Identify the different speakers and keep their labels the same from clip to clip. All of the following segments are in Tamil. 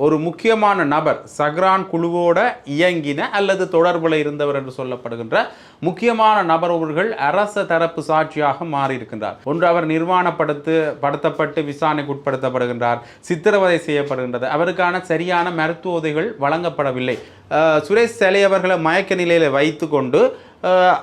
Speaker 1: ஒரு முக்கியமான நபர் சஹ்ரான் குழுவோட இயங்கின அல்லது தொடர்பில் இருந்தவர் என்று சொல்லப்படுகின்ற முக்கியமான நபர் அவர்கள் அரச தரப்பு சாட்சியாக மாறியிருக்கின்றார். ஒன்று, அவர் நிர்வாணப்படுத்தப்பட்டு விசாரணைக்கு உட்படுத்தப்படுகின்றார், சித்திரவதை செய்யப்படுகின்றது, அவருக்கான சரியான மருத்துவ உதவிகள் வழங்கப்படவில்லை. சுரேஷ் செலை அவர்களை மயக்க நிலையில் வைத்து கொண்டு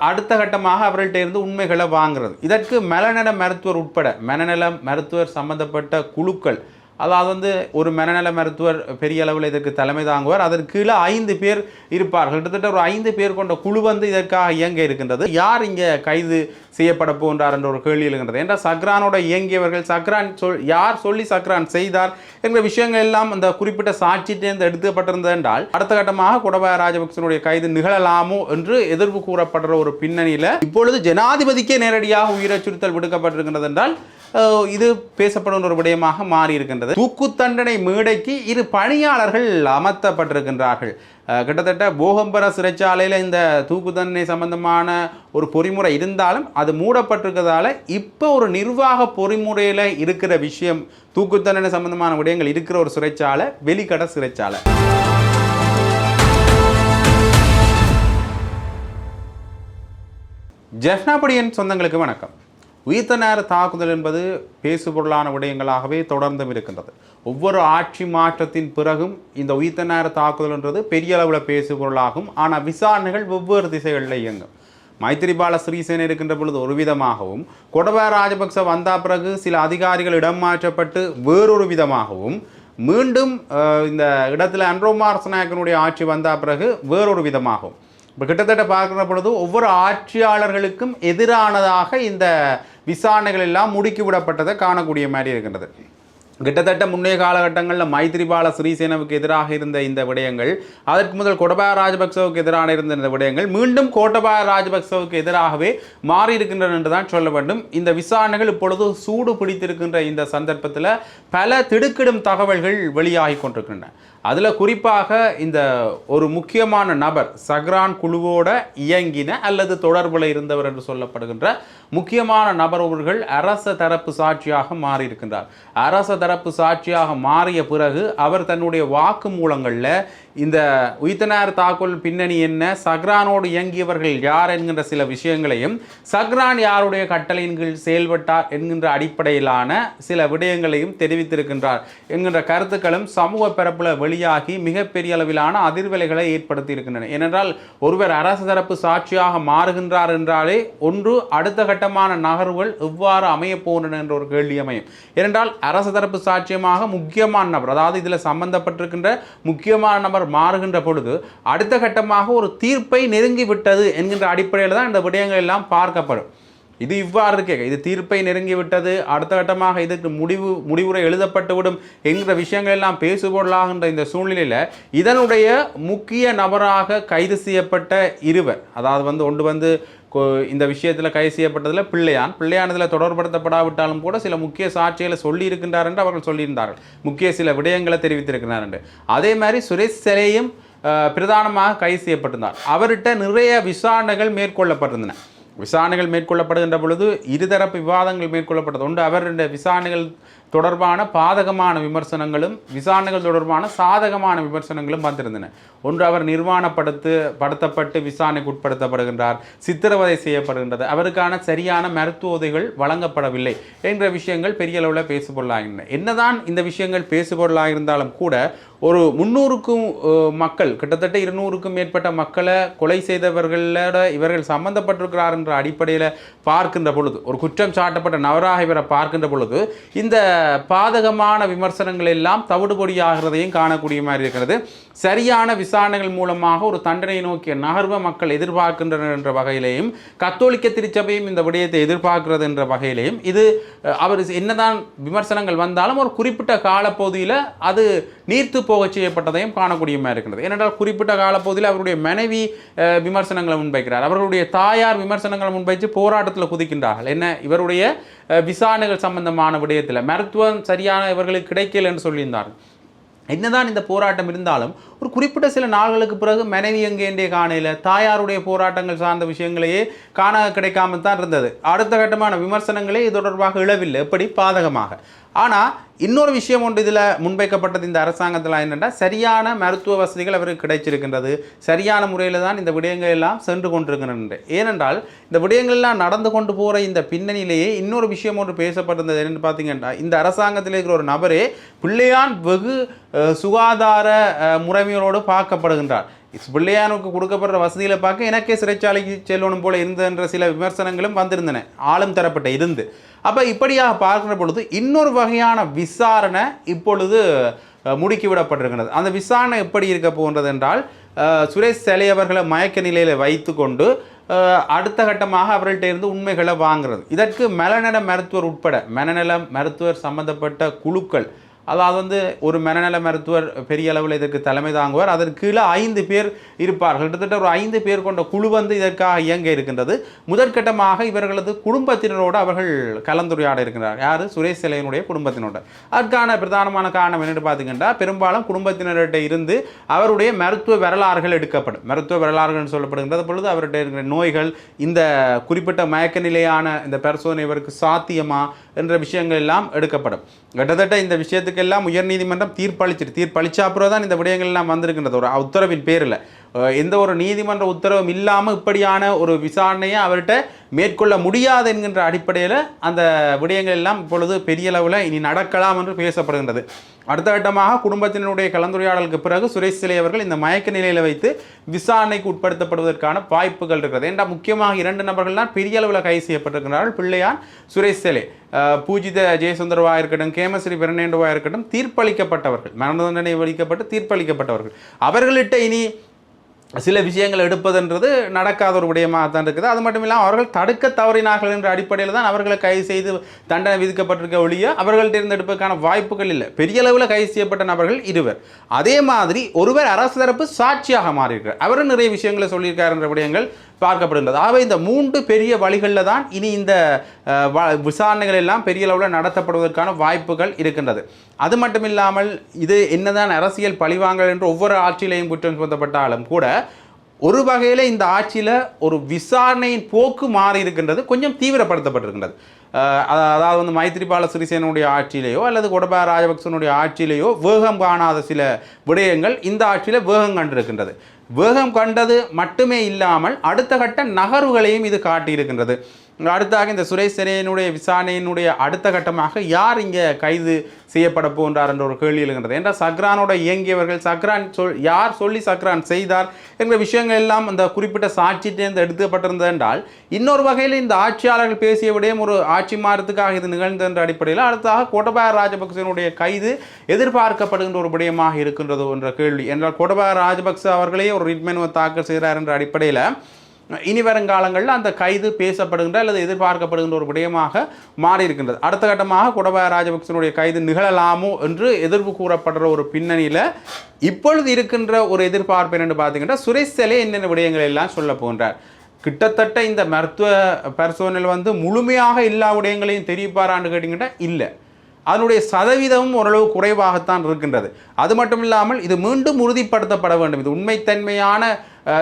Speaker 1: அடுத்த கட்டமாக அவர்கள்ட்ட இருந்து உண்மைகளை வாங்குறது. இதற்கு மனநல மருத்துவர் உட்பட மனநல மருத்துவர் சம்பந்தப்பட்ட குழுக்கள், அதாவது ஒரு மனநல மருத்துவர் பெரிய அளவில் இதற்கு தலைமை தாங்குவார். அதற்கு கீழே 5 பேர் இருப்பார்கள். கிட்டத்தட்ட ஒரு 5 பேர் கொண்ட குழு இதற்காக இயங்க இருக்கின்றது. யார் இங்கே கைது செய்யப்பட போன்றார் என்ற ஒரு கேள்வி எழுகின்றது. என்றால் சஹ்ரானோட இயங்கியவர்கள், சஹ்ரான் யார் சொல்லி சஹ்ரான் செய்தார் என்ற விஷயங்கள் எல்லாம் அந்த குறிப்பிட்ட சாட்சியிலிருந்து எடுக்கப்பட்டிருந்தது என்றால் அடுத்த கட்டமாக கோட்டபாய ராஜபக்சனுடைய கைது நிகழலாமோ என்று எதிர்ப்பு கூறப்படுற ஒரு பின்னணியில் இப்பொழுது ஜனாதிபதிக்கே நேரடியாக உயிர் அச்சுறுத்தல் விடுக்கப்பட்டிருக்கின்றது என்றால் இது பேசப்படும் ஒரு விடயமாக மாறி இருக்கின்றது. தூக்கு தண்டனை மேடைக்கு 2 பணியாளர்கள் அமர்த்தப்பட்டிருக்கின்றார்கள். கிட்டத்தட்ட போகம்பர சிறைச்சாலையில் இந்த தூக்கு தண்டனை சம்பந்தமான ஒரு பொறிமுறை இருந்தாலும் அது மூடப்பட்டிருக்கிறதால இப்போ ஒரு நிர்வாக பொறிமுறையில் இருக்கிற விஷயம், தூக்கு தண்டனை சம்பந்தமான விடயங்கள் இருக்கிற ஒரு சிறைச்சாலை வெளிக்கட சிறைச்சாலை. ஜெஃப்னாபடியின் சொந்தங்களுக்கு வணக்கம். உயிர்த்த நேர தாக்குதல் என்பது பேசுபொருளான விடயங்களாகவே தொடர்ந்தும் இருக்கின்றது. ஒவ்வொரு ஆட்சி மாற்றத்தின் பிறகும் இந்த உயிர்த்த நேர தாக்குதல் என்றது பெரிய அளவில் பேசுபொருளாகும். ஆனால் விசாரணைகள் வெவ்வேறு திசைகளில் இயங்கும். மைத்திரிபால சிறிசேன இருக்கின்ற பொழுது ஒரு விதமாகவும், கோட்டபாய ராஜபக்ச வந்த பிறகு சில அதிகாரிகள் இடம் மாற்றப்பட்டு வேறொரு விதமாகவும், மீண்டும் இந்த இடத்துல அன்ரோமார் நாயக்கனுடைய ஆட்சி வந்த பிறகு வேறொரு விதமாகும். இப்போ கிட்டத்தட்ட பார்க்குற பொழுது ஒவ்வொரு ஆட்சியாளர்களுக்கும் எதிரானதாக இந்த விசாரணைகள் எல்லாம் முடுக்கிவிடப்பட்டதை காணக்கூடிய மாதிரி இருக்கின்றது. கிட்டத்தட்ட முன்னைய காலகட்டங்களில் மைத்திரிபால சிறிசேனவுக்கு எதிராக இருந்த இந்த விடயங்கள், அதற்கு முதல் கோட்டபாய ராஜபக்சவுக்கு எதிரான இருந்த இந்த விடயங்கள் மீண்டும் கோட்டபாய ராஜபக்சவுக்கு எதிராகவே மாறி இருக்கின்றன என்று தான் சொல்ல வேண்டும். இந்த விசாரணைகள் இப்பொழுது சூடு பிடித்திருக்கின்ற இந்த சந்தர்ப்பத்தில் பல திடுக்கிடும் தகவல்கள் வெளியாகி கொண்டிருக்கின்றன. அதில் குறிப்பாக இந்த ஒரு முக்கியமான நபர் சஹ்ரான் குழுவோட இயங்கின அல்லது தொடர்பில் இருந்தவர் என்று சொல்லப்படுகின்ற முக்கியமான நபர் அவர்கள் அரச தரப்பு சாட்சியாக மாறியிருக்கின்றார். அரச தரப்பு சாட்சியாக மாறிய பிறகு அவர் தன்னுடைய வாக்கு மூலங்களில் இந்த உயிர்த்த நேர தாக்குதல் பின்னணி என்ன, சஹ்ரானோடு இயங்கியவர்கள் யார் என்கின்ற சில விஷயங்களையும், சஹ்ரான் யாருடைய கட்டளையின் கீழ் செயல்பட்டார் என்கின்ற அடிப்படையிலான சில விடயங்களையும் தெரிவித்திருக்கின்றார் என்கின்ற கருத்துக்களும் சமூக பரப்பில் வெளியாகி மிகப்பெரிய அளவிலான அதிர்வலைகளை ஏற்படுத்தி இருக்கின்றன. ஏனென்றால் ஒருவர் அரசு தரப்பு சாட்சியாக மாறுகின்றார் என்றாலே ஒன்று அடுத்த கட்டமான நகர்வுகள் எவ்வாறு அமைய போகின்றன என்ற ஒரு கேள்வி அமையும். ஏனென்றால் அரசு தரப்பு சாட்சியமாக முக்கியமான நபர், அதாவது இதில் சம்பந்தப்பட்டிருக்கின்ற முக்கியமான நபர் மாறுகின்ற பொழுது அடுத்த கட்டமாக ஒரு தீர்ப்பை நெருங்கிவிட்டது என்கின்ற அடிப்படையில் தான் இந்த விடயங்கள் எல்லாம் பார்க்கப்படும். இது இவ்வாறு இருக்கே, இது தீர்ப்பை நெருங்கிவிட்டது, அடுத்த கட்டமாக இதுக்கு முடிவுரை எழுதப்பட்டுவிடும் என்கிற விஷயங்கள் எல்லாம் பேசுபொருளாகின்ற இந்த சூழ்நிலையில் இதனுடைய முக்கிய நபராக கைது செய்யப்பட்ட 2 அதாவது ஒன்று இந்த விஷயத்தில் கைது செய்யப்பட்டதில் பிள்ளையான் இதில் தொடர்படுத்தப்படாவிட்டாலும் கூட சில முக்கிய சாட்சிகளை சொல்லி இருக்கின்றார் என்று அவர்கள் சொல்லியிருந்தார்கள். முக்கிய சில விடயங்களை தெரிவித்திருக்கிறார் என்று. அதே மாதிரி சுரேஷ் செலையும் பிரதானமாக கைது செய்யப்பட்டிருந்தார். அவர்கிட்ட நிறைய விசாரணைகள் மேற்கொள்ளப்பட்டிருந்தன. விசாரணைகள் மேற்கொள்ளப்படுகின்ற பொழுது இருதரப்பு விவாதங்கள் மேற்கொள்ளப்பட்டது. ஒன்று, அவருடைய விசாரணைகள் தொடர்பான பாதகமான விமர்சனங்களும் விசாரணைகள் தொடர்பான சாதகமான விமர்சனங்களும் வந்திருந்தன. ஒன்று, அவர் நிர்வாணப்படுத்தப்பட்டு விசாரணைக்கு உட்படுத்தப்படுகின்றார், சித்திரவதை செய்யப்படுகின்றது, அவருக்கான சரியான மருத்துவ உதவிகள் வழங்கப்படவில்லை என்ற விஷயங்கள் பெரிய அளவில் பேசுபொருளாகின்றன. என்னதான் இந்த விஷயங்கள் பேசுபொருளாக இருந்தாலும் கூட ஒரு 300க்கும் மக்கள், கிட்டத்தட்ட 200க்கும் மேற்பட்ட மக்களை கொலை செய்தவர்களோட இவர்கள் சம்பந்தப்பட்டிருக்கிறார் என்ற அடிப்படையில் பார்க்கின்ற பொழுது, ஒரு குற்றம் சாட்டப்பட்ட நபராக இவரை பார்க்கின்ற பொழுது இந்த பாதகமான விமர்சனங்கள் எல்லாம் தவிடுபொடியாகிறதையும் காணக்கூடிய மாதிரி இருக்கிறது. சரியான விசாரணைகள் மூலமாக ஒரு தண்டனை நோக்கிய நகர்வை மக்கள் எதிர்பார்க்கின்றனர் என்ற வகையிலேயும், கத்தோலிக்க திருச்சபையும் இந்த விடயத்தை எதிர்பார்க்கிறது என்ற வகையிலேயும், இது அவர் என்னதான் விமர்சனங்கள் வந்தாலும் ஒரு குறிப்பிட்ட காலப்பகுதியில் அது நீர்த்து போக செய்யப்பட்டதையும் காணக்கூடிய மாதிரி இருக்கிறது. ஏனென்றால் குறிப்பிட்ட காலப்பகுதியில் அவருடைய மனைவி விமர்சனங்களை முன்வைக்கிறார், அவர்களுடைய தாயார் விமர்சனங்களை முன்வைத்து போராட்டத்தில் குதிக்கின்றார்கள். என்ன, இவருடைய விசாரணைகள் சம்பந்தமான விடயத்தில் மருத்துவம் சரியான இவர்களுக்கு கிடைக்கல என்று சொல்லியிருந்தார்கள். என்னதான் இந்த போராட்டம் இருந்தாலும் ஒரு குறிப்பிட்ட சில நாள்களுக்கு பிறகு மனைவி எங்கேண்டே காணையில் தாயாருடைய போராட்டங்கள் சார்ந்த விஷயங்களையே காண கிடைக்காமல் தான் இருந்தது. அடுத்த கட்டமான விமர்சனங்களே இது தொடர்பாக இழவில்லை, எப்படி பாதகமாக. ஆனால் இன்னொரு விஷயம் ஒன்று இதில் முன்வைக்கப்பட்டது இந்த அரசாங்கத்தில் என்னென்னா சரியான மருத்துவ வசதிகள் அவருக்கு கிடைச்சிருக்கின்றது, சரியான முறையில் தான் இந்த விடயங்கள் எல்லாம் சென்று கொண்டிருக்கின்றன. ஏனென்றால் இந்த விடயங்கள் எல்லாம் நடந்து கொண்டு போகிற இந்த பின்னணியிலேயே இன்னொரு விஷயம் ஒன்று பேசப்பட்டிருந்தது. என்னென்னு பார்த்தீங்கன்னா, இந்த அரசாங்கத்தில் இருக்கிற ஒரு நபரே பிள்ளையான் வெகு சுகாதார முறைமையோடு பார்க்கப்படுகின்றார். பிள்ளையானுக்கு கொடுக்கப்படுற வசதிகளை பார்க்க எனக்கே சிறைச்சாலைக்கு செல்லணும் போல இருந்தன்ற சில விமர்சனங்களும் வந்திருந்தன ஆளும் தரப்பட்ட இருந்து. அப்போ இப்படியாக பார்க்கிற பொழுது இன்னொரு வகையான விசாரணை இப்பொழுது முடுக்கிவிடப்பட்டிருக்கிறது. அந்த விசாரணை எப்படி இருக்க போன்றது என்றால், சுரேஷ் செலை அவர்களை மயக்க நிலையில் வைத்து கொண்டு அடுத்த கட்டமாக அவர்கள்ட்ட இருந்து உண்மைகளை வாங்குறது. இதற்கு மனநல மருத்துவர் உட்பட மனநல மருத்துவர் சம்பந்தப்பட்ட குழுக்கள், அதாவது ஒரு மனநல மருத்துவர் பெரிய அளவில் இதற்கு தலைமை தாங்குவார். அதற்கு கீழே 5 பேர் இருப்பார்கள். கிட்டத்தட்ட ஒரு 5 பேர் கொண்ட குழு இதற்காக இயங்க இருக்கின்றது. முதற்கட்டமாக இவர்களது குடும்பத்தினரோடு அவர்கள் கலந்துரையாட இருக்கின்றார். யார்? சுரேஷ் செலையினுடைய குடும்பத்தினோட. அதற்கான பிரதானமான காரணம் என்னென்னு பார்த்தீங்கன்னா, பெரும்பாலும் குடும்பத்தினர்கிட்ட இருந்து அவருடைய மருத்துவ வரலாறுகள் எடுக்கப்படும். மருத்துவ வரலாறுகள் சொல்லப்படுகின்றது பொழுது அவர்கிட்ட இருக்கிற நோய்கள், இந்த குறிப்பிட்ட மயக்க நிலையான இந்த பரிசோதனை இவருக்கு சாத்தியமா என்ற விஷயங்கள் எல்லாம் எடுக்கப்படும். கிட்டத்தட்ட இந்த விஷயத்துக்கெல்லாம் உயர்நீதிமன்றம் தீர்ப்பளிச்சா அப்புறம் தான் இந்த விடயங்கள் எல்லாம் வந்திருக்கின்றது. ஒரு உத்தரவின் பேரில் எந்த ஒரு நீதிமன்ற உத்தரவும் இல்லாமல் இப்படியான ஒரு விசாரணையை அவர்கிட்ட மேற்கொள்ள முடியாது என்கின்ற அடிப்படையில் அந்த விடயங்கள் எல்லாம் இப்பொழுது பெரிய அளவில் இனி நடக்கலாம் என்று பேசப்படுகின்றது. அடுத்த கட்டமாக குடும்பத்தினருடைய கலந்துரையாடலுக்கு பிறகு சுரேஷ் செலை அவர்கள் இந்த மயக்க நிலையில் வைத்து விசாரணைக்கு உட்படுத்தப்படுவதற்கான வாய்ப்புகள் இருக்கிறது. ஏன்னா முக்கியமாக 2 நபர்கள் தான் பெரிய அளவில் கைது செய்யப்பட்டிருக்கிறார்கள். பிள்ளையான், சுரேஷ் செலை. பூஜித ஜெயசுந்தரவாக இருக்கட்டும், கேமஸ்ரீ பெர்னாண்டோவாக இருக்கட்டும், தீர்ப்பளிக்கப்பட்டவர்கள், மரண தண்டனை வலிக்கப்பட்டு தீர்ப்பளிக்கப்பட்டவர்கள். அவர்கள்ட்ட இனி சில விஷயங்கள் எடுப்பதுன்றது நடக்காத ஒரு விடயமாக தான் இருக்குது. அது மட்டும் இல்லாமல் அவர்கள் தடுக்க தவறினார்கள் என்ற அடிப்படையில் தான் அவர்களை கைது செய்து தண்டனை விதிக்கப்பட்டிருக்க ஒழிய அவர்கள்ட்ட இருந்து எடுப்பதற்கான வாய்ப்புகள் இல்லை. பெரிய அளவில் கைது செய்யப்பட்ட நபர்கள் 2. அதே மாதிரி ஒருவர் அரசு தரப்பு சாட்சியாக மாறியிருக்கிறார். அவரும் நிறைய விஷயங்களை சொல்லியிருக்கார் என்ற விடயங்கள் பார்க்கப்படுகின்றது. ஆகவே இந்த 3 பெரிய வழிகளில் தான் இனி இந்த விசாரணைகள் எல்லாம் பெரிய அளவில் நடத்தப்படுவதற்கான வாய்ப்புகள் இருக்கின்றது. அது மட்டும் இல்லாமல் இது என்னதான் அரசியல் பழிவாங்கல் என்று ஒவ்வொரு ஆட்சியிலையும் குற்றம் சுமத்தப்பட்டாலும் கூட ஒரு வகையில் இந்த ஆட்சியில் ஒரு விசாரணையின் போக்கு மாறி இருக்கின்றது, கொஞ்சம் தீவிரப்படுத்தப்பட்டிருக்கின்றது. அதாவது மைத்ரிபால சிறிசேனுடைய ஆட்சியிலேயோ அல்லது கோட்டபாய ராஜபக்சனுடைய ஆட்சியிலேயோ வேகம் காணாத சில விடயங்கள் இந்த ஆட்சியில் வேகம் கண்டிருக்கின்றது. வேகம் கண்டது மட்டுமே இல்லாமல் அடுத்த கட்ட நகர்வுகளையும் இது காட்டியிருக்கின்றது. அடுத்தாக இந்த சுரேஷ் செலையினுடைய விசாரணையினுடைய அடுத்த கட்டமாக யார் இங்கே கைது செய்யப்பட போன்றார் என்ற ஒரு கேள்வி எழுகின்றது. என்றால் சக்ரானோட இயங்கியவர்கள், சக்ரான் யார் சொல்லி சக்ரான் செய்தார் என்ற விஷயங்கள் எல்லாம் அந்த குறிப்பிட்ட சாட்சியிலிருந்து எடுக்கப்பட்டிருந்தது என்றால், இன்னொரு வகையில் இந்த ஆட்சியாளர்கள் பேசிய விடயம் ஒரு ஆட்சி மாறத்துக்காக இது நிகழ்ந்த என்ற அடிப்படையில் அடுத்தாக கோட்டபாய ராஜபக்சனுடைய கைது எதிர்பார்க்கப்படுகின்ற ஒரு விடயமாக இருக்கின்றது என்ற கேள்வி. என்றால் கோட்டபாய ராஜபக்ச அவர்களே ஒரு ரிட் மனுவை தாக்கல் செய்கிறார் என்ற அடிப்படையில் இனி வருங்காலங்களில் அந்த கைது பேசப்படுகின்ற அல்லது எதிர்பார்க்கப்படுகின்ற ஒரு விடயமாக மாறி இருக்கின்றது. அடுத்த கட்டமாக கோட்டபாய ராஜபக்சனுடைய கைது நிகழலாமோ என்று எதிர்ப்பு கூறப்படுற ஒரு பின்னணியில் இப்பொழுது இருக்கின்ற ஒரு எதிர்பார்ப்பு என்னென்னு பார்த்தீங்கன்னா, சுரேஷ் செலை என்னென்ன விடயங்கள் எல்லாம் சொல்ல போன்றார். கிட்டத்தட்ட இந்த மருத்துவ பரிசோதனையில் முழுமையாக எல்லா விடயங்களையும் தெரிவிப்பாரான்னு கேட்டிங்கன்னா இல்லை. அதனுடைய சதவீதமும் ஓரளவு குறைவாகத்தான் இருக்கின்றது. அது மட்டும் இல்லாமல் இது மீண்டும் உறுதிப்படுத்தப்பட வேண்டும். இது உண்மைத்தன்மையான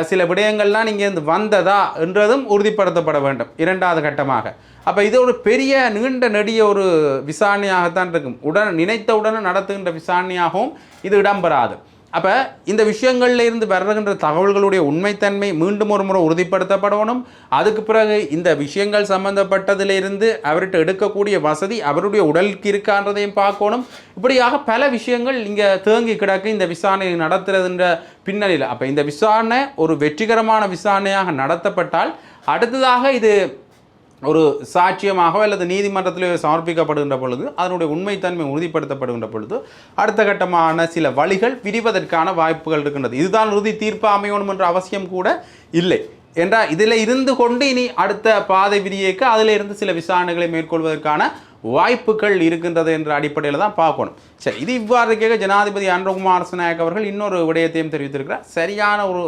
Speaker 1: சில விடயங்கள்லாம் இங்கேருந்து வந்ததா என்றதும் உறுதிப்படுத்தப்பட வேண்டும் 2வது கட்டமாக. அப்போ இது ஒரு பெரிய நீண்ட நெடிய ஒரு விசாரணையாகத்தான் இருக்கும். நினைத்தவுடனே நடத்துகின்ற விசாரணையாகவும் இது இடம்பெறாது. அப்போ இந்த விஷயங்களில் இருந்து வருகின்ற தகவல்களுடைய உண்மைத்தன்மை மீண்டும் ஒரு முறை உறுதிப்படுத்தப்படணும். அதுக்கு பிறகு இந்த விஷயங்கள் சம்பந்தப்பட்டதிலிருந்து அவர்கிட்ட எடுக்கக்கூடிய வசதி அவருடைய உடலுக்கு இருக்கான்றதையும் பார்க்கணும். இப்படியாக பல விஷயங்கள் இங்கே தேங்கி கிடக்கு இந்த விசாரணை நடத்துறதுன்ற பின்னணியில். அப்போ இந்த விசாரணை ஒரு வெற்றிகரமான விசாரணையாக நடத்தப்பட்டால் அடுத்ததாக இது ஒரு சாட்சியமாக அல்லது நீதிமன்றத்தில் சமர்ப்பிக்கப்படுகின்ற பொழுது அதனுடைய உண்மைத்தன்மை உறுதிப்படுத்தப்படுகின்ற பொழுது அடுத்த கட்டமான சில வழிகள் விரிவதற்கான வாய்ப்புகள் இருக்கின்றது. இதுதான் உறுதி தீர்ப்பு அமையணும் என்ற அவசியம் கூட இல்லை. என்றால் இதில் இருந்து கொண்டு இனி அடுத்த பாதை விதியேக்க அதில் இருந்து சில விசாரணைகளை மேற்கொள்வதற்கான வாய்ப்புகள் இருக்கின்றது என்ற அடிப்படையில் தான் பார்க்கணும். சரி, இது இவ்வாறு கேட்க ஜனாதிபதி அனுரகுமார் திசாநாயக்க அவர்கள் இன்னொரு விடயத்தையும் தெரிவித்திருக்கிறார். சரியான ஒரு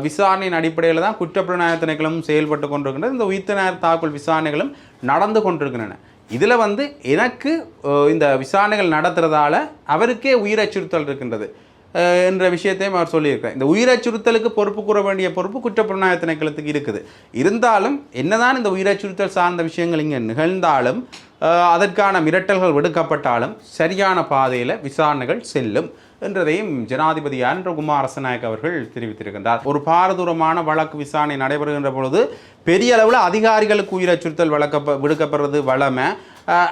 Speaker 1: விசாரணையின் அடிப்படையில் தான் குற்றப்புலனாய்வு திணைக்களமும் செயல்பட்டு கொண்டிருக்கின்றது. இந்த உயிர்த்த தாக்குதல் விசாரணைகளும் நடந்து கொண்டிருக்கின்றன. இதில் எனக்கு இந்த விசாரணைகள் நடத்துறதால அவருக்கே உயிர் அச்சுறுத்தல் இருக்கின்றது என்ற விஷயத்தையும் அவர் சொல்லியிருக்கிறார். இந்த உயிர் அச்சுறுத்தலுக்கு பொறுப்பு கூற வேண்டிய பொறுப்பு குற்றப்புலனாய்வு திணைக்களத்துக்கு இருக்குது. இருந்தாலும் என்னதான் இந்த உயிர் அச்சுறுத்தல் சார்ந்த விஷயங்கள் இங்கே நிகழ்ந்தாலும் அதற்கான மிரட்டல்கள் விடுக்கப்பட்டாலும் சரியான பாதையில் விசாரணைகள் செல்லும் என்றதையும் ஜனாதிபதி அனுரகுமார் அரசநாயக் அவர்கள் தெரிவித்திருக்கின்றார். ஒரு பாரதூரமான வழக்கு விசாரணை நடைபெறுகின்ற பொழுது பெரிய அளவில் அதிகாரிகளுக்கு உயிர் அச்சுறுத்தல் விடுக்கப்படுறது வளமை,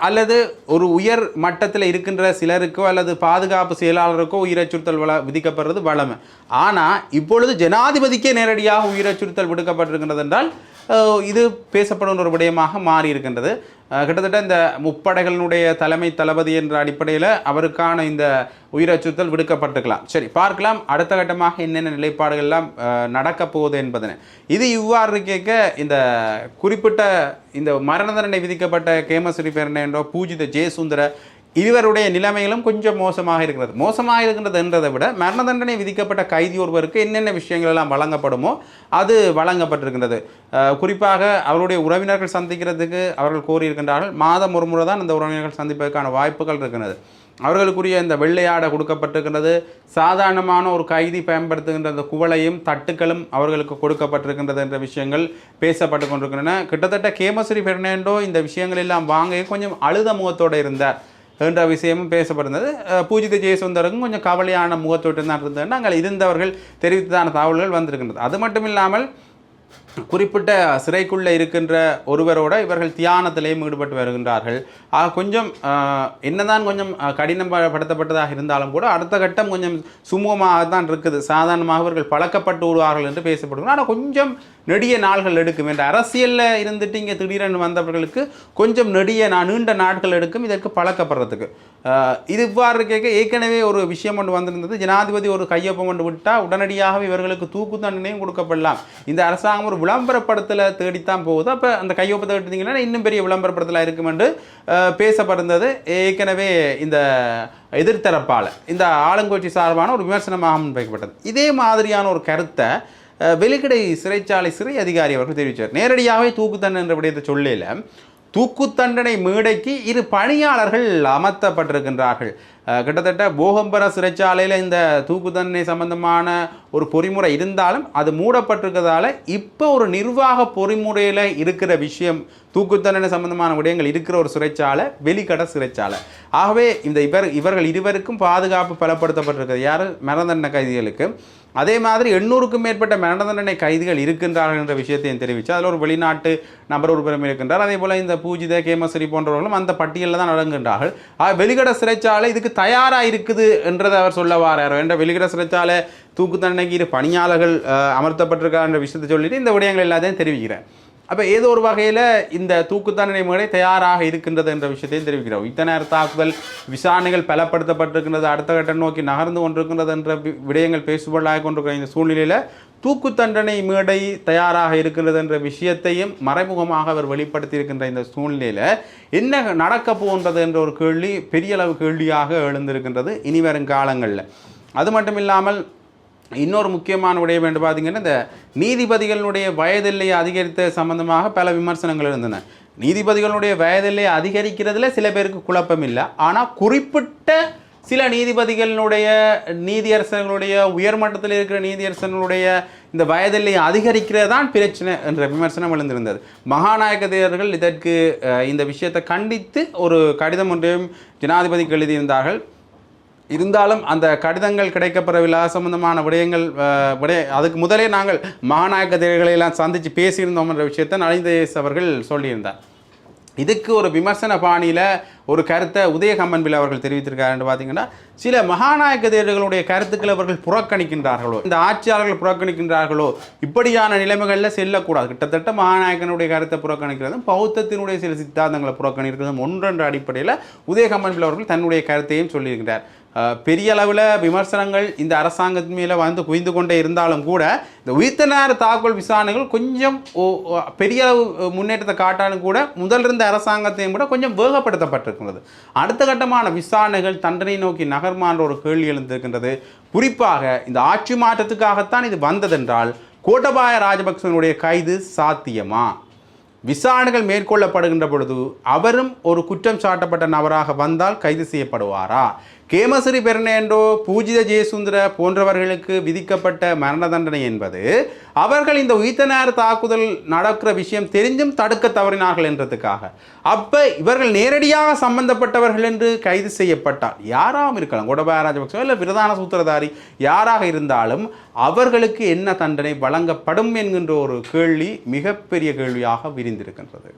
Speaker 1: அல்லது ஒரு உயர் மட்டத்தில் இருக்கின்ற சிலருக்கோ அல்லது பாதுகாப்பு செயலாளருக்கோ உயிர் அச்சுறுத்தல் விதிக்கப்படுறது வளமை. ஆனால் இப்பொழுது ஜனாதிபதிக்கே நேரடியாக உயிர் அச்சுறுத்தல் விடுக்கப்பட்டிருக்கின்றது என்றால் இது பேசப்படும் ஒரு விடயமாக மாறி இருக்கின்றது. கிட்டத்தட்ட இந்த முப்படைகளினுடைய தலைமை தளபதி என்ற அடிப்படையில் அவருக்கான இந்த உயிர் அச்சுறுத்தல் விடுக்கப்பட்டிருக்கலாம். சரி, பார்க்கலாம் அடுத்த கட்டமாக என்னென்ன நிலைப்பாடுகள்லாம் நடக்கப் போகுது என்பதனை. இது இவ்வாறு கேட்க இந்த குறிப்பிட்ட இந்த மரண தண்டனை விதிக்கப்பட்ட கேமஸ்ரீ பெர்னாண்டோ, பூஜித ஜெயசுந்தர இவருடைய நிலைமைகளும் கொஞ்சம் மோசமாக இருக்கிறது என்றதை விட மரண தண்டனை விதிக்கப்பட்ட கைதி ஒருவருக்கு என்னென்ன விஷயங்கள் எல்லாம் வழங்கப்படுமோ அது வழங்கப்பட்டிருக்கின்றது. குறிப்பாக அவருடைய உறவினர்கள் சந்திக்கிறதுக்கு அவர்கள் கோரியிருக்கின்றார்கள். மாதம் ஒரு முறை தான் அந்த உறவினர்கள் சந்திப்பதற்கான வாய்ப்புகள் இருக்கின்றது. அவர்களுக்குரிய இந்த வெள்ளையாடை கொடுக்கப்பட்டிருக்கின்றது. சாதாரணமான ஒரு கைதி பயன்படுத்துகின்ற அந்த குவளையும் தட்டுக்களும் அவர்களுக்கு கொடுக்கப்பட்டிருக்கின்றது என்ற விஷயங்கள் பேசப்பட்டு கொண்டிருக்கின்றன. கிட்டத்தட்ட கேமஸ்ரீ பெர்னாண்டோ இந்த விஷயங்கள் எல்லாம் வாங்க கொஞ்சம் அழுத முகத்தோடு இருந்தார் என்ற விஷயமும் பேசப்படுகிறது. பூஜித ஜெயசுந்தருக்கும் கொஞ்சம் கவலையான முகத்தோடு தான் இருந்தது நாங்கள் இருந்தவர்கள் தெரிவித்ததான தகவல்கள் வந்திருக்கின்றது. அது மட்டும் இல்லாமல் குறிப்பிட்ட சிறைக்குள்ளே இருக்கின்ற ஒருவரோட இவர்கள் தியானத்திலேயும் ஈடுபட்டு வருகின்றார்கள். கொஞ்சம் என்னதான் கொஞ்சம் கடினப்படுத்தப்பட்டதாக இருந்தாலும் கூட அடுத்த கட்டம் கொஞ்சம் சுமூகமாக தான் இருக்குது. சாதாரணமாக இவர்கள் பழக்கப்பட்டு விடுவார்கள் என்று பேசப்படுகிறார். ஆனால் கொஞ்சம் நெடிய நாள்கள் எடுக்கும் என்ற அரசியலில் இருந்துட்டு இங்கே திடீரென்று வந்தவர்களுக்கு கொஞ்சம் நீண்ட நாட்கள் எடுக்கும் இதற்கு பழக்கப்படுறதுக்கு. இது இவ்வாறு கேட்க ஏற்கனவே ஒரு விஷயம் ஒன்று வந்திருந்தது. ஜனாதிபதி ஒரு கையொப்பம் கொண்டு விட்டால் உடனடியாக இவர்களுக்கு தூக்கு தண்டனையும் கொடுக்கப்படலாம். இந்த அரசாங்கம் ஒரு விளம்பரப்படத்தில் தேடித்தான் போகுது. அப்போ அந்த கையொப்பத்தை எடுத்தீங்கன்னா இன்னும் பெரிய விளம்பரப்படத்தில் இருக்கும் என்று பேசப்படுந்தது. ஏற்கனவே இந்த எதிர்த்தரப்பால் இந்த ஆளுங்கட்சி சார்பான ஒரு விமர்சனமாக முன்வைக்கப்பட்டது. இதே மாதிரியான ஒரு கருத்தை வெலிக்கடை சிறைச்சாலை சிறை அதிகாரி அவர்கள் தெரிவித்தார். நேரடியாகவே தூக்கு தண்டனை என்ற விடயத்தை சொல்லல, தூக்கு தண்டனை மேடைக்கு 2 பணியாளர்கள் அமர்த்தப்பட்டிருக்கின்றார்கள். கிட்டத்தட்ட போகம்பர சிறைச்சாலையில் இந்த தூக்கு தண்டனை சம்பந்தமான ஒரு பொறிமுறை இருந்தாலும் அது மூடப்பட்டிருக்கிறதால இப்போ ஒரு நிர்வாக பொறிமுறையில் இருக்கிற விஷயம் தூக்கு தண்டனை சம்பந்தமான விடயங்கள் இருக்கிற ஒரு சிறைச்சாலை வெலிக்கடை சிறைச்சாலை. ஆகவே இவர்கள் இருவருக்கும் பாதுகாப்பு பலப்படுத்தப்பட்டிருக்கிறது. யார்? மரண தண்டனை கைதிகளுக்கு. அதே மாதிரி 800க்கும் மேற்பட்ட மரண தண்டனை கைதிகள் இருக்கின்றார்கள் என்ற விஷயத்தையும் தெரிவித்து அதில் ஒரு வெளிநாட்டு நபர் ஒரு பெரும் இருக்கின்றார். அதே போல் இந்த பூஜித கேமஸ்ரீ போன்றவர்களும் அந்த பட்டியலில் தான் அடங்குகின்றார்கள். வெலிக்கடை சிறைச்சாலை இதுக்கு தயாராக இருக்குது என்றதை அவர் சொல்ல வாரார். என்ற வெலிக்கடை சிறைச்சாலை தூக்கு தண்டனைக்கு 2 பணியாளர்கள் அமர்த்தப்பட்டிருக்கார் என்ற விஷயத்தை சொல்லிட்டு இந்த விடயங்கள் எல்லாத்தையும் தெரிவிக்கிறேன். அப்போ ஏதோ ஒரு வகையில் இந்த தூக்கு தண்டனை முறை தயாராக இருக்கின்றது என்ற விஷயத்தையும் தெரிவிக்கிறோம். இத்தனை தாக்குதல் விசாரணைகள் பலப்படுத்தப்பட்டிருக்கின்றது, அடுத்த கட்டம் நோக்கி நகர்ந்து கொண்டிருக்கின்றது என்ற விடயங்கள் பேசுபொருளாக கொண்டிருக்கிற இந்த சூழ்நிலையில் தூக்கு தண்டனை மேடை தயாராக இருக்கின்றது என்ற விஷயத்தையும் மறைமுகமாக அவர் வெளிப்படுத்தியிருக்கின்ற இந்த சூழ்நிலையில் என்ன நடக்க போகின்றது என்ற ஒரு கேள்வி பெரிய அளவு கேள்வியாக எழுந்திருக்கின்றது இனி வரும் காலங்களில். அது மட்டும் இல்லாமல் இன்னொரு முக்கியமான விடயம் என்று பார்த்தீங்கன்னா இந்த நீதிபதிகளுடைய வயதெல்லையை அதிகரித்த சம்பந்தமாக பல விமர்சனங்கள் இருந்தன. நீதிபதிகளுடைய வயதெல்லையை அதிகரிக்கிறதுல சில பேருக்கு குழப்பம் இல்லை. ஆனால் குறிப்பிட்ட சில நீதிபதிகளுடைய நீதியரசர்களுடைய உயர்மட்டத்தில் இருக்கிற நீதியரசர்களுடைய இந்த வயதெல்லையை அதிகரிக்கிறது தான் பிரச்சனை என்ற விமர்சனம் எழுந்திருந்தது. மகாநாயக்க தேரர்கள் இதற்கு இந்த விஷயத்தை கண்டித்து ஒரு கடிதம் ஒன்றையும் ஜனாதிபதிக்கு எழுதியிருந்தார்கள். இருந்தாலும் அந்த கடிதங்கள் கிடைக்கப்பெறவில்லை சம்பந்தமான விடயங்கள் அதுக்கு முதலே நாங்கள் மகாநாயக்க தேர்களை எல்லாம் சந்தித்து பேசியிருந்தோம் என்ற விஷயத்தை நலிந்த அவர்கள் சொல்லியிருந்தார். இதுக்கு ஒரு விமர்சன பாணியில் ஒரு கருத்தை உதயகம்மன்பில் அவர்கள் தெரிவித்திருக்காரு என்று பார்த்தீங்கன்னா சில மகாநாயக்க தேர்தல்களுடைய கருத்துக்களை அவர்கள் புறக்கணிக்கின்றார்களோ, இந்த ஆட்சியாளர்கள் புறக்கணிக்கின்றார்களோ, இப்படியான நிலைமைகளில் செல்லக்கூடாது. கிட்டத்தட்ட மகாநாயக்கனுடைய கருத்தை புறக்கணிக்கிறதும் பௌத்தத்தினுடைய சில சித்தாந்தங்களை புறக்கணிக்கிறதும் ஒன்றென்ற அடிப்படையில் உதயகம்மன்பில் அவர்கள் தன்னுடைய கருத்தையும் சொல்லியிருக்கிறார். பெரிய அளவில் விமர்சனங்கள் இந்த அரசாங்கத்தின் மேலே வந்து குவிந்து கொண்டே இருந்தாலும் கூட இந்த உயிர்த்த தாக்குதல் விசாரணைகள் கொஞ்சம் பெரிய அளவு முன்னேற்றத்தை காட்டாலும் கூட முதல் இருந்த அரசாங்கத்தையும் கூட கொஞ்சம் வேகப்படுத்தப்பட்டிருக்கின்றது. அடுத்த கட்டமான விசாரணைகள் தண்டனை நோக்கி நகர்மான்ற ஒரு கேள்வி எழுந்திருக்கின்றது. குறிப்பாக இந்த ஆட்சி மாற்றத்துக்காகத்தான் இது வந்ததென்றால் கோட்டபாய ராஜபக்சனுடைய கைது சாத்தியமா? விசாரணைகள் மேற்கொள்ளப்படுகின்ற பொழுது அவரும் ஒரு குற்றம் சாட்டப்பட்ட நபராக வந்தால் கைது செய்யப்படுவாரா? கேமசிறி பெர்னாண்டோ, பூஜித ஜெயசுந்தர போன்றவர்களுக்கு விதிக்கப்பட்ட மரண தண்டனை என்பது அவர்கள் இந்த உயிர்த்தனார் தாக்குதல் நடக்கிற விஷயம் தெரிஞ்சும் தடுக்க தவறினார்கள் என்றதுக்காக. அப்போ இவர்கள் நேரடியாக சம்பந்தப்பட்டவர்கள் என்று கைது செய்யப்பட்டால் யாராகவும் இருக்கலாம், கோடபாய ராஜபக்சே இல்லை பிரதான சூத்திரதாரி யாராக இருந்தாலும் அவர்களுக்கு என்ன தண்டனை வழங்கப்படும் என்கின்ற ஒரு கேள்வி மிகப்பெரிய கேள்வியாக விரிந்திருக்கின்றது.